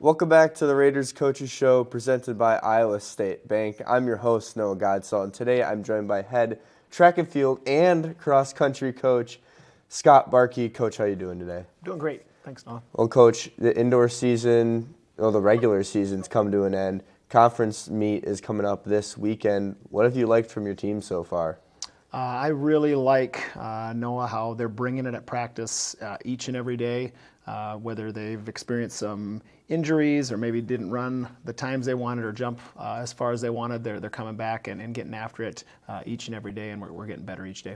Welcome back to the Raiders Coaches Show presented by Iowa State Bank. I'm your host, Noah Godsall, and today I'm joined by head track and field and cross-country coach Scott Bahrke. Coach, how you doing today? Doing great. Thanks, Noah. Well, Coach, the indoor season, the regular season's come to an end. Conference meet is coming up this weekend. What have you liked from your team so far? I really like, Noah, how they're bringing it at practice each and every day, whether they've experienced some injuries or maybe didn't run the times they wanted or jump as far as they wanted. They're coming back and getting after it each and every day, and we're getting better each day.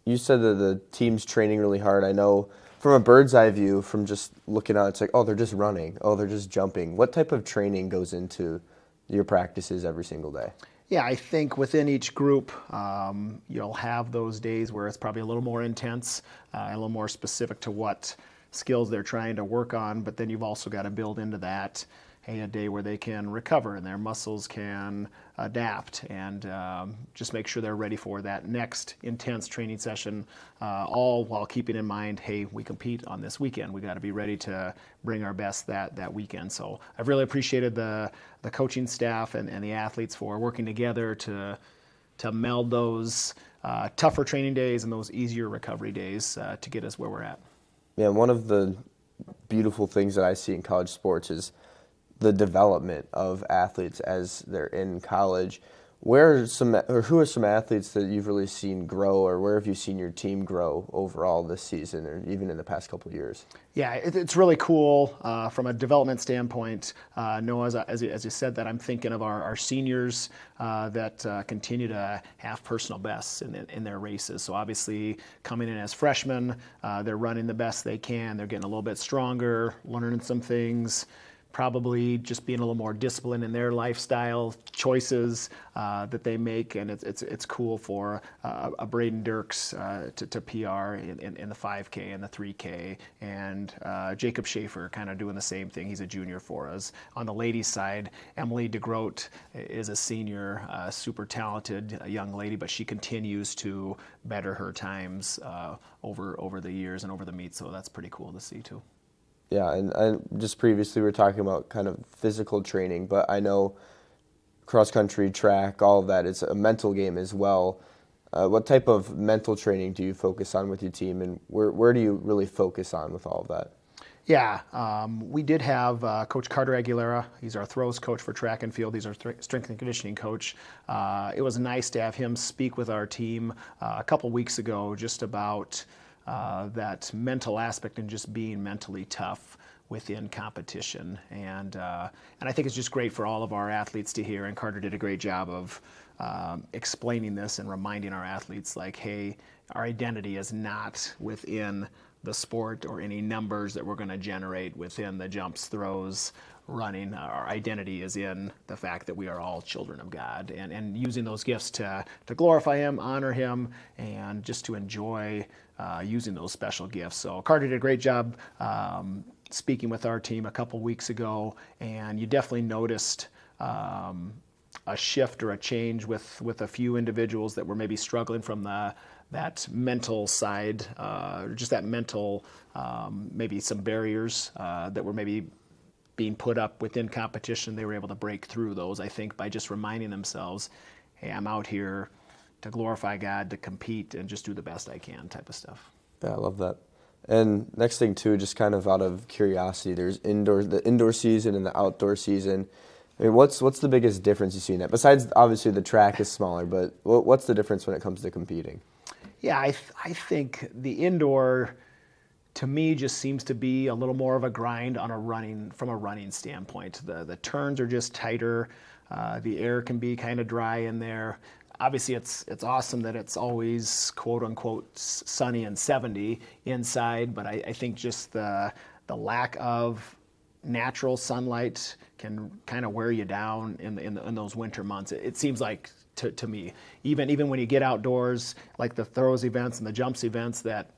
You said that the team's training really hard. I know from a bird's eye view, from just looking out, it's like, oh, they're just running. Oh, they're just jumping. What type of training goes into your practices every single day? Yeah, I think within each group, you'll have those days where it's probably a little more intense, a little more specific to what skills they're trying to work on, but then you've also got to build into that, hey, a day where they can recover and their muscles can adapt and just make sure they're ready for that next intense training session, all while keeping in mind, hey, we compete on this weekend. We got to be ready to bring our best that weekend. So I've really appreciated the coaching staff and the athletes for working together to meld those tougher training days and those easier recovery days to get us where we're at. Yeah, one of the beautiful things that I see in college sports is the development of athletes as they're in college. Who are some athletes that you've really seen grow, or where have you seen your team grow overall this season, or even in the past couple of years? Yeah, it's really cool from a development standpoint. Noah, as you said, that I'm thinking of our seniors that continue to have personal bests in their races. So obviously, coming in as freshmen, they're running the best they can. They're getting a little bit stronger, learning some things. Probably just being a little more disciplined in their lifestyle choices that they make, and it's cool for a Braden Dirks to PR in the 5K and the 3K, and Jacob Schaefer kind of doing the same thing. He's a junior for us. On the ladies' side, Emily DeGroat is a senior, super talented young lady, but she continues to better her times over the years and over the meet, so that's pretty cool to see too. Yeah, and just previously we were talking about kind of physical training, but I know cross-country, track, all of that, it's a mental game as well. What type of mental training do you focus on with your team, and where do you really focus on with all of that? Yeah, we did have Coach Carter Aguilera. He's our throws coach for track and field. He's our strength and conditioning coach. It was nice to have him speak with our team a couple weeks ago just about that mental aspect and just being mentally tough within competition. And I think it's just great for all of our athletes to hear, and Carter did a great job of explaining this and reminding our athletes, like, hey, our identity is not within the sport or any numbers that we're going to generate within the jumps, throws, running. Our identity is in the fact that we are all children of God, and using those gifts to glorify Him, honor Him, and just to enjoy using those special gifts. So Carter did a great job speaking with our team a couple weeks ago, and you definitely noticed a shift or a change with a few individuals that were maybe struggling from that mental side, or just that mental, maybe some barriers that were maybe being put up within competition. They were able to break through those, I think, by just reminding themselves, hey, I'm out here to glorify God, to compete, and just do the best I can type of stuff. Yeah, I love that. And next thing, too, just kind of out of curiosity, there's the indoor season and the outdoor season. I mean, what's the biggest difference you see in that? Besides, obviously, the track is smaller, but what's the difference when it comes to competing? Yeah, I think the indoor, to me, just seems to be a little more of a grind from a running standpoint. The turns are just tighter. The air can be kind of dry in there. Obviously, it's awesome that it's always quote unquote sunny and 70 inside, but I think just the lack of natural sunlight can kind of wear you down in those winter months. It seems like to me, even when you get outdoors, like the throws events and the jumps events, that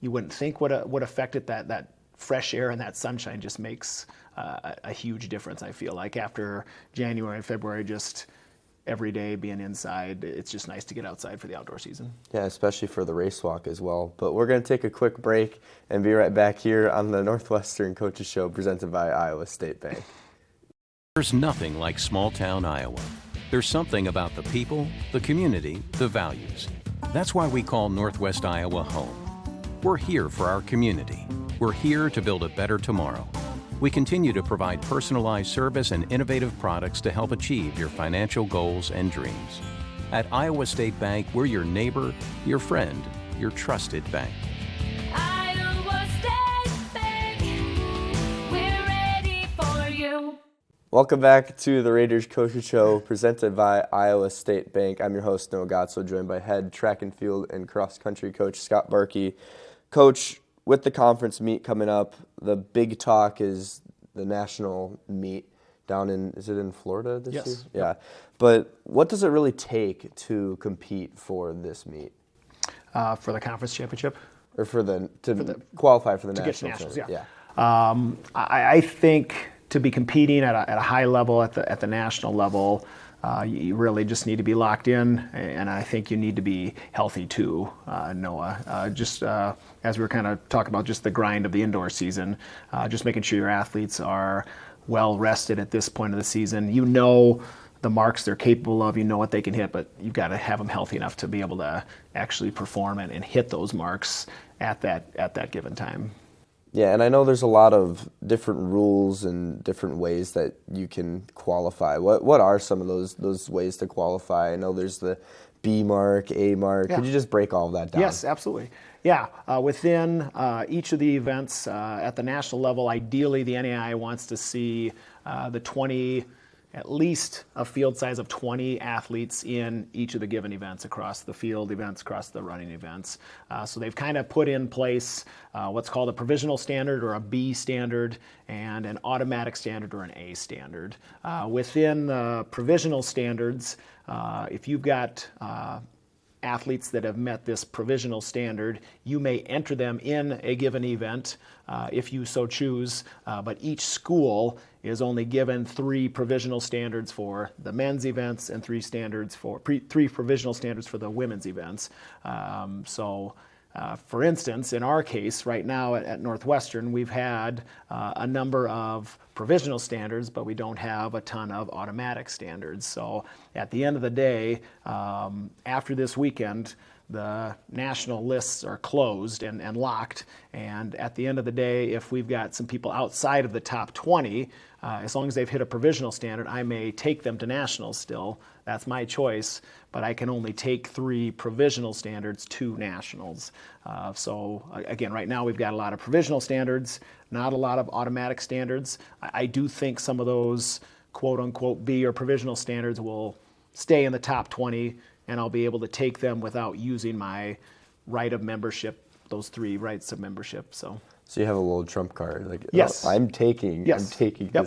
you wouldn't think would affect it, that fresh air and that sunshine just makes a huge difference. I feel like after January and February, just every day being inside. It's just nice to get outside for the outdoor season. Yeah, especially for the race walk as well. But we're going to take a quick break and be right back here on the Northwestern Coaches Show presented by Iowa State Bank. There's nothing like small town Iowa. There's something about the people, the community, the values. That's why we call Northwest Iowa home. We're here for our community. We're here to build a better tomorrow. We continue to provide personalized service and innovative products to help achieve your financial goals and dreams. At Iowa State Bank, we're your neighbor, your friend, your trusted bank. Iowa State Bank, we're ready for you. Welcome back to the Raiders Coaches Show presented by Iowa State Bank. I'm your host, Noah Gotso, joined by head track and field and cross country coach Scott Bahrke. Coach, with the conference meet coming up, the big talk is the national meet down in, is it in Florida this year? Yes. Yeah. But what does it really take to compete for this meet? For the conference championship? Or qualify for the To get to nationals? nationals, yeah. I think to be competing at a high level, at the national level, you really just need to be locked in, and I think you need to be healthy too, Noah. As we were kind of talking about just the grind of the indoor season, just making sure your athletes are well rested at this point of the season. You know the marks they're capable of, you know what they can hit, but you've got to have them healthy enough to be able to actually perform and hit those marks at that given time. Yeah, and I know there's a lot of different rules and different ways that you can qualify. What are some of those ways to qualify? I know there's the B mark, A mark. Yeah. Could you just break all of that down? Yes, absolutely. Yeah, within each of the events at the national level, ideally the NAI wants to see at least a field size of 20 athletes in each of the given events, across the field events, across the running events. So they've kind of put in place what's called a provisional standard or a B standard and an automatic standard or an A standard. Within the provisional standards, if you've got athletes that have met this provisional standard, you may enter them in a given event if you so choose, but each school is only given 3 provisional standards for the men's events and 3 provisional standards for the women's events. For instance, in our case, right now at Northwestern, we've had a number of provisional standards, but we don't have a ton of automatic standards. So at the end of the day, after this weekend, the national lists are closed and locked. And at the end of the day, if we've got some people outside of the top 20, as long as they've hit a provisional standard, I may take them to nationals still. That's my choice, but I can only take 3 provisional standards to nationals. So again, right now we've got a lot of provisional standards, not a lot of automatic standards. I do think some of those quote unquote B or provisional standards will stay in the top 20, and I'll be able to take them without using my right of membership, those 3 rights of membership. So you have a little trump card, like, yes, I'm taking yep. this.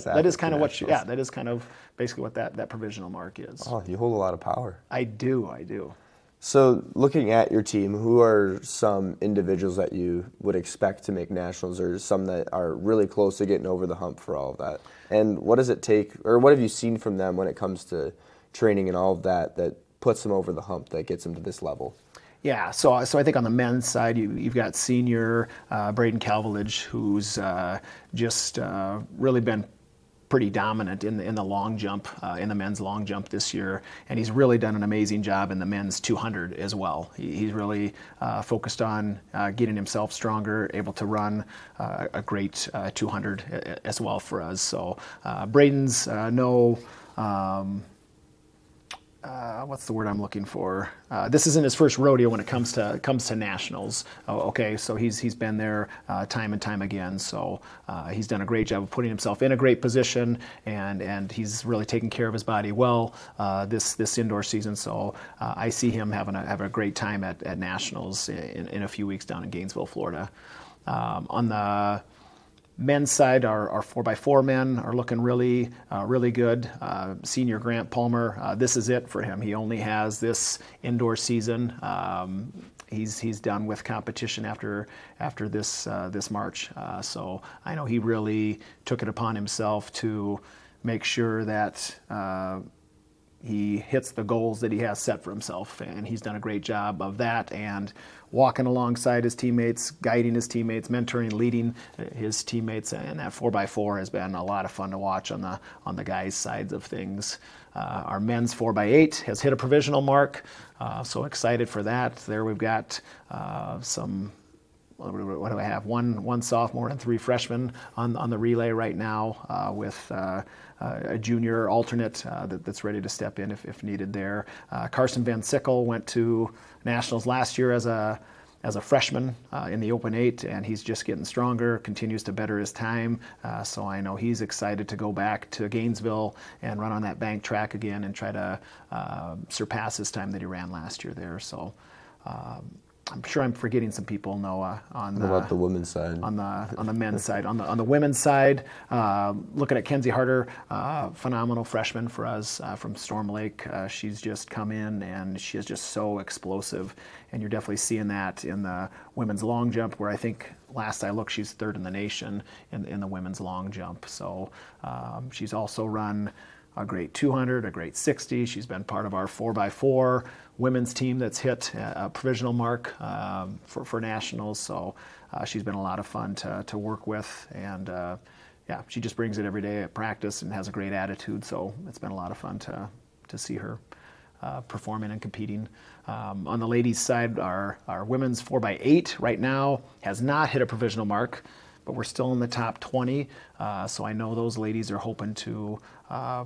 That is kind of that is kind of basically what that provisional mark is. Oh, you hold a lot of power. I do. So looking at your team, who are some individuals that you would expect to make nationals, or some that are really close to getting over the hump for all of that? And what does it take, or what have you seen from them when it comes to training and all of that puts them over the hump, that gets them to this level? Yeah, so I think on the men's side, you've got senior Braden Calvilage, who's just really been pretty dominant in the long jump, in the men's long jump this year, and he's really done an amazing job in the men's 200 as well. He's really focused on getting himself stronger, able to run a great 200 as well for us. So Braden's what's the word I'm looking for? This isn't his first rodeo when it comes to nationals. Okay, so he's been there time and time again. So he's done a great job of putting himself in a great position, and he's really taken care of his body well this indoor season. So I see him having a great time at nationals in a few weeks down in Gainesville, Florida. On the men's side, our 4x4 men are looking really good. Senior Grant Palmer, this is it for him. He only has this indoor season. He's done with competition after this March. So I know he really took it upon himself to make sure that he hits the goals that he has set for himself, and he's done a great job of that, and walking alongside his teammates, guiding his teammates, mentoring, leading his teammates, and that 4x4 has been a lot of fun to watch on the guys' sides of things. Our men's 4x8 has hit a provisional mark, so excited for that. There we've got some. What do I have? One sophomore and 3 freshmen on the relay right now, with a junior alternate that's ready to step in if needed there. Carson Van Sickle went to nationals last year as a freshman in the Open 8, and he's just getting stronger, continues to better his time. So I know he's excited to go back to Gainesville and run on that bank track again and try to surpass his time that he ran last year there. So I'm sure I'm forgetting some people, Noah, on What about the women's side? on the men's side. On the women's side, looking at Kenzie Harder, phenomenal freshman for us from Storm Lake. She's just come in, and she is just so explosive, and you're definitely seeing that in the women's long jump, where I think last I looked, she's 3rd in the nation in the women's long jump. So she's also run a great 200, a great 60. She's been part of our 4x4 women's team that's hit a provisional mark for nationals. So she's been a lot of fun to work with, and yeah, she just brings it every day at practice and has a great attitude. So it's been a lot of fun to see her performing and competing. On the ladies' side, our women's 4x8 right now has not hit a provisional mark, but we're still in the top 20. So I know those ladies are hoping to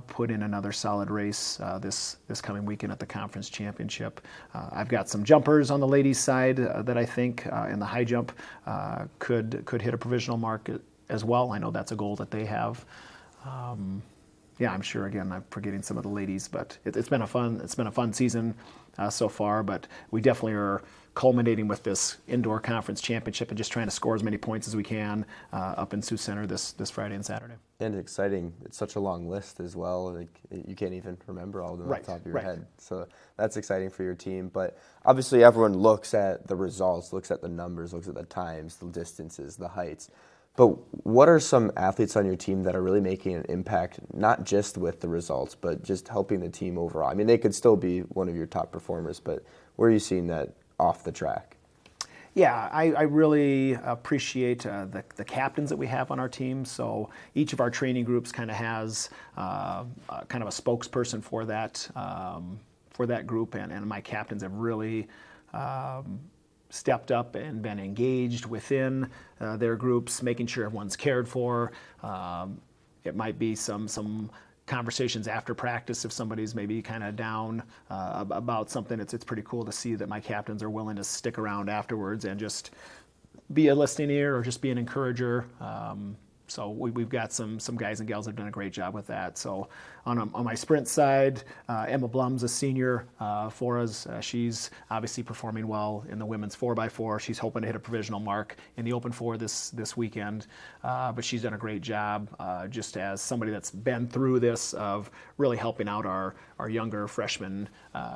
put in another solid race this coming weekend at the conference championship. I've got some jumpers on the ladies' side that I think in the high jump could hit a provisional mark as well. I know that's a goal that they have. Yeah, I'm sure. Again, I'm forgetting some of the ladies, but it's been a fun season so far. But we definitely are culminating with this indoor conference championship and just trying to score as many points as we can up in Sioux Center this Friday and Saturday. And exciting. It's such a long list as well. Like, you can't even remember all of them off the top of your head. So that's exciting for your team. But obviously everyone looks at the results, looks at the numbers, looks at the times, the distances, the heights. But what are some athletes on your team that are really making an impact, not just with the results, but just helping the team overall? I mean, they could still be one of your top performers, but where are you seeing that off the track? Yeah, I really appreciate the captains that we have on our team. So each of our training groups kind of has kind of a spokesperson for that group, and my captains have really stepped up and been engaged within their groups, making sure everyone's cared for. It might be some conversations after practice if somebody's maybe kind of down about something. It's pretty cool to see that my captains are willing to stick around afterwards and just be a listening ear or just be an encourager. So we've got some guys and gals that have done a great job with that. So on my sprint side, Emma Blum's a senior for us. She's obviously performing well in the women's 4x4. She's hoping to hit a provisional mark in the Open 4 this weekend. But she's done a great job just as somebody that's been through this of really helping out our younger freshman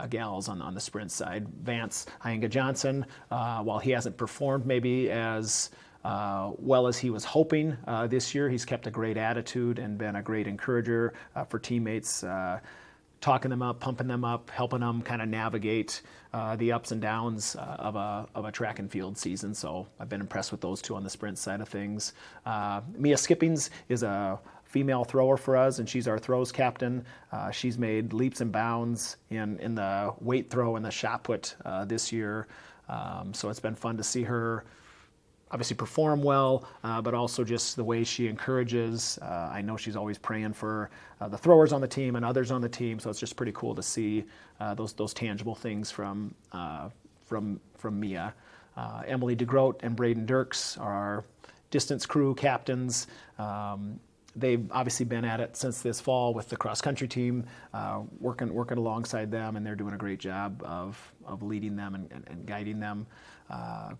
gals on the sprint side. Vance Iyenga Johnson, while he hasn't performed maybe as well as he was hoping this year, he's kept a great attitude and been a great encourager for teammates, talking them up, pumping them up, helping them kind of navigate the ups and downs of a track and field season. So I've been impressed with those two on the sprint side of things. Mia Skippings is a female thrower for us, and she's our throws captain. She's made leaps and bounds in the weight throw and the shot put this year. So it's been fun to see her obviously perform well, but also just the way she encourages. I know she's always praying for the throwers on the team and others on the team, so it's just pretty cool to see those tangible things from Mia. Emily DeGroat and Braden Dirks are our distance crew captains. They've obviously been at it since this fall with the cross-country team, working alongside them, and they're doing a great job of leading them and guiding them.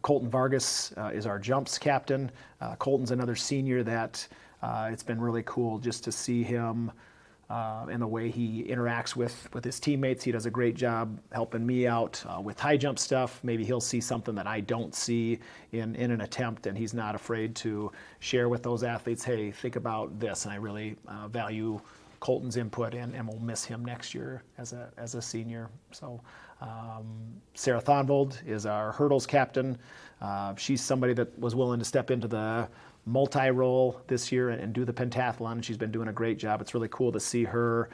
Colton Vargas is our jumps captain. Colton's another senior that it's been really cool just to see him and the way he interacts with his teammates. He does a great job helping me out with high jump stuff. Maybe he'll see something that I don't see in an attempt, and he's not afraid to share with those athletes, hey, think about this. And I really value Colton's input, and we'll miss him next year as a senior. So Sarah Thonvold is our hurdles captain. She's somebody that was willing to step into the multi-role this year and do the pentathlon, and she's been doing a great job. It's really cool to see her.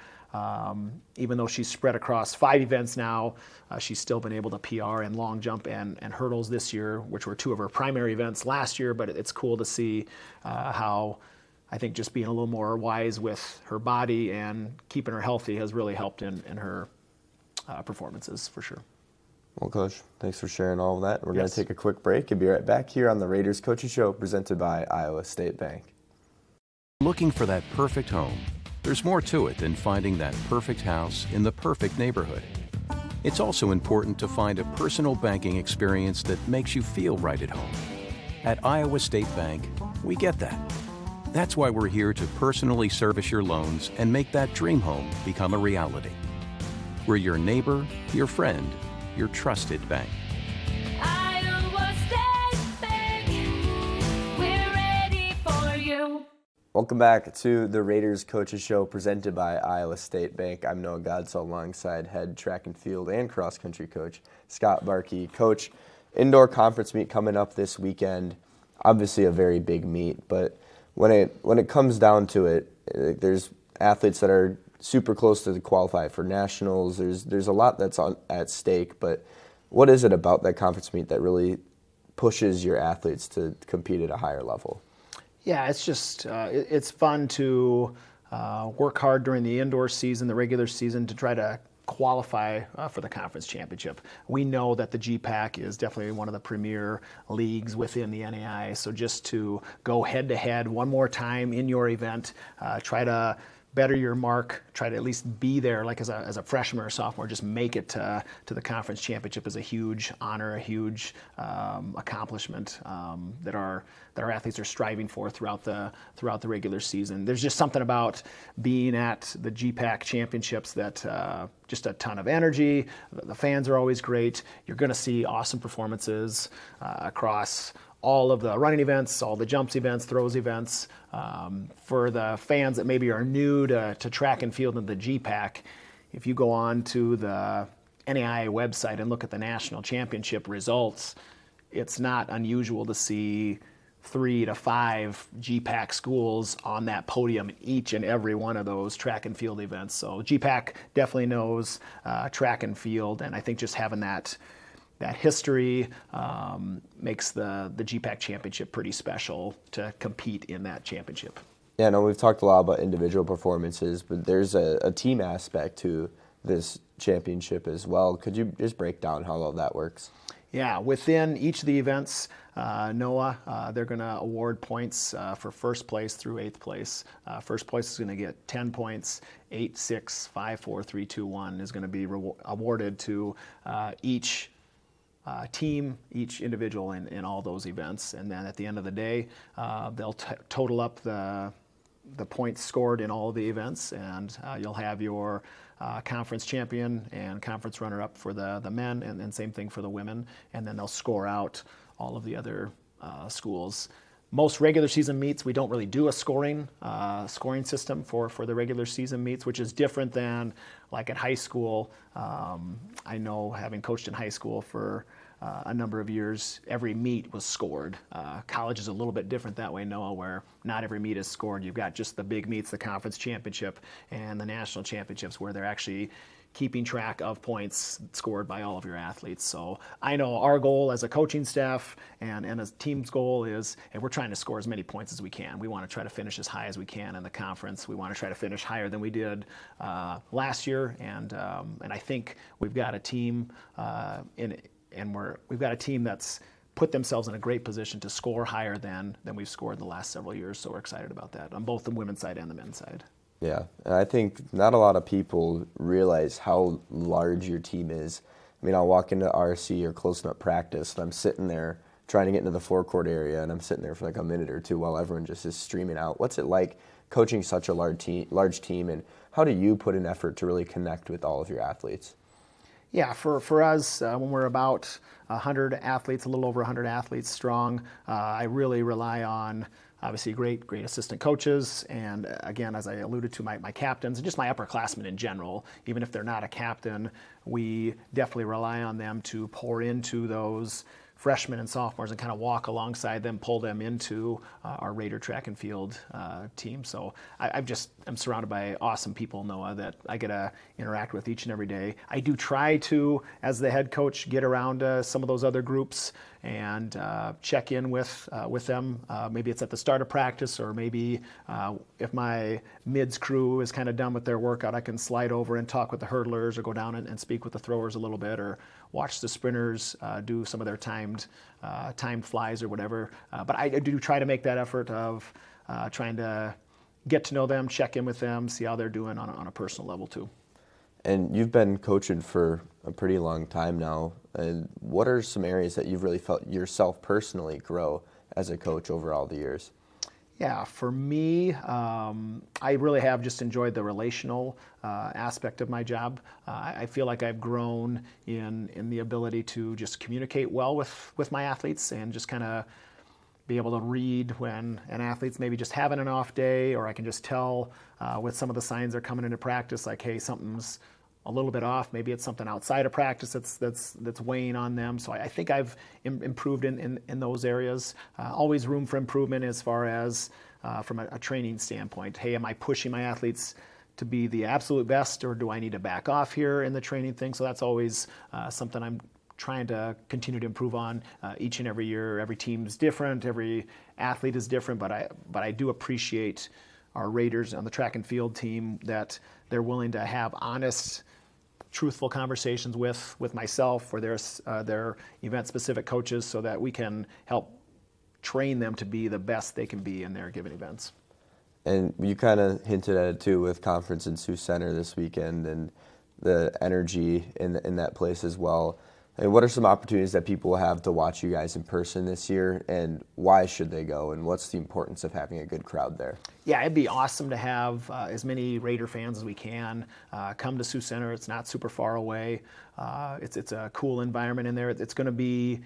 Even though she's spread across 5 events now, she's still been able to PR in long jump and hurdles this year, which were 2 of her primary events last year. But it's cool to see how I think just being a little more wise with her body and keeping her healthy has really helped in her performances for sure. Well, Coach, thanks for sharing all of that. We're going Yes. to take a quick break and be right back here on the Raiders Coaches Show presented by Iowa State Bank. Looking for that perfect home? There's more to it than finding that perfect house in the perfect neighborhood. It's also important to find a personal banking experience that makes you feel right at home. At Iowa State Bank, we get that. That's why we're here to personally service your loans and make that dream home become a reality. We're your neighbor, your friend, your trusted bank. Iowa State Bank, we're ready for you. Welcome back to the Raiders Coaches Show presented by Iowa State Bank. I'm Noah Godsall alongside head track and field and cross country coach Scott Bahrke. Coach, indoor conference meet coming up this weekend. Obviously a very big meet, but when it comes down to it, there's athletes that are super close to qualify for nationals. There's a lot that's at stake, but what is it about that conference meet that really pushes your athletes to compete at a higher level? Yeah, it's just it's fun to work hard during the indoor season, the regular season, to try to qualify for the conference championship. We know that the GPAC is definitely one of the premier leagues within the NAI, so just to go head to head one more time in your event, try to better your mark, try to at least be there like as a freshman or sophomore, just make it to the conference championship is a huge honor, a huge accomplishment that our athletes are striving for throughout the regular season. There's just something about being at the GPAC championships that just a ton of energy. The fans are always great. You're going to see awesome performances across all of the running events, all the jumps events, throws events. For the fans that maybe are new to track and field and the GPAC, if you go on to the NAIA website and look at the national championship results, it's not unusual to see 3 to 5 GPAC schools on that podium in each and every one of those track and field events. So GPAC definitely knows track and field, and I think just having that history makes the GPAC championship pretty special to compete in that championship. Yeah, no, we've talked a lot about individual performances, but there's a team aspect to this championship as well. Could you just break down how all that works? Yeah, within each of the events, NOAA, they're going to award points for first place through 8th place. First place is going to get 10 points. 8, 6, 5, 4, 3, 2, 1 is going to be awarded to each team, each individual in all those events. And then at the end of the day, they'll total up the points scored in all of the events, and you'll have your conference champion and conference runner-up for the men, and same thing for the women, and then they'll score out all of the other schools. Most regular season meets, we don't really do a scoring system for the regular season meets, which is different than like at high school. I know, having coached in high school for a number of years, every meet was scored. College is a little bit different that way, Noah, where not every meet is scored. You've got just the big meets, the conference championship and the national championships, where they're actually keeping track of points scored by all of your athletes. So I know our goal as a coaching staff and as a team's goal is, and we're trying to score as many points as we can. We want to try to finish as high as we can in the conference. We want to try to finish higher than we did last year, and I think we've got a team we've got a team that's put themselves in a great position to score higher than we've scored the last several years. So we're excited about that on both the women's side and the men's side. Yeah, and I think not a lot of people realize how large your team is. I mean, I'll walk into RC or close-knit practice, and I'm sitting there trying to get into the forecourt area, and I'm sitting there for like a minute or two while everyone just is streaming out. What's it like coaching such a large team, and how do you put an effort to really connect with all of your athletes? Yeah, for us, when we're about 100 athletes, a little over 100 athletes strong, I really rely on obviously great assistant coaches, and again, as I alluded to, my captains and just my upperclassmen in general. Even if they're not a captain, we definitely rely on them to pour into those freshmen and sophomores and kind of walk alongside them, pull them into our Raider track and field team. So I'm surrounded by awesome people, Noah, that I get to interact with each and every day. I do try to, as the head coach, get around some of those other groups and check in with them. Maybe it's at the start of practice, or maybe if my mids crew is kind of done with their workout, I can slide over and talk with the hurdlers, or go down and speak with the throwers a little bit, or watch the sprinters do some of their timed flies or whatever. But I do try to make that effort of trying to get to know them, check in with them, see how they're doing on a personal level too. And you've been coaching for a pretty long time now. And what are some areas that you've really felt yourself personally grow as a coach over all the years? Yeah, for me, I really have just enjoyed the relational aspect of my job. I feel like I've grown in the ability to just communicate well with my athletes, and just kind of be able to read when an athlete's maybe just having an off day, or I can just tell with some of the signs they're coming into practice, like, hey, something's a little bit off. Maybe it's something outside of practice that's weighing on them. So I think I've improved in those areas. Always room for improvement as far as from a training standpoint. Hey, am I pushing my athletes to be the absolute best, or do I need to back off here in the training thing? So that's always something I'm trying to continue to improve on each and every year. Every team's different, every athlete is different, but I do appreciate our Raiders on the track and field team, that they're willing to have honest, truthful conversations with myself or their event-specific coaches, so that we can help train them to be the best they can be in their given events. And you kind of hinted at it too with conference in Sioux Center this weekend, and the energy in that place as well. And what are some opportunities that people will have to watch you guys in person this year, and why should they go, and what's the importance of having a good crowd there? Yeah, it'd be awesome to have as many Raider fans as we can come to Sioux Center. It's not super far away. It's a cool environment in there. It's going to be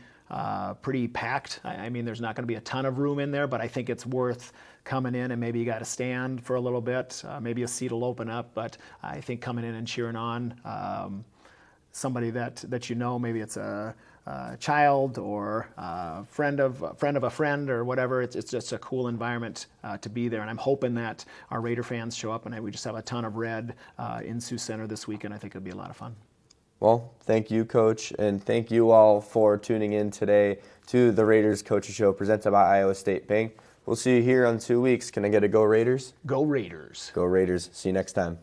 pretty packed. I mean, there's not going to be a ton of room in there, but I think it's worth coming in, and maybe you got to stand for a little bit. Maybe a seat will open up, but I think coming in and cheering on somebody that you know, maybe it's a child or a friend of a friend or whatever. It's just a cool environment to be there, and I'm hoping that our Raider fans show up, and we just have a ton of red in Sioux Center this weekend. I think it'll be a lot of fun. Well, thank you, Coach, and thank you all for tuning in today to the Raiders Coaches Show presented by Iowa State Bank. We'll see you here in 2 weeks. Can I get a Go Raiders? Go Raiders. Go Raiders. See you next time.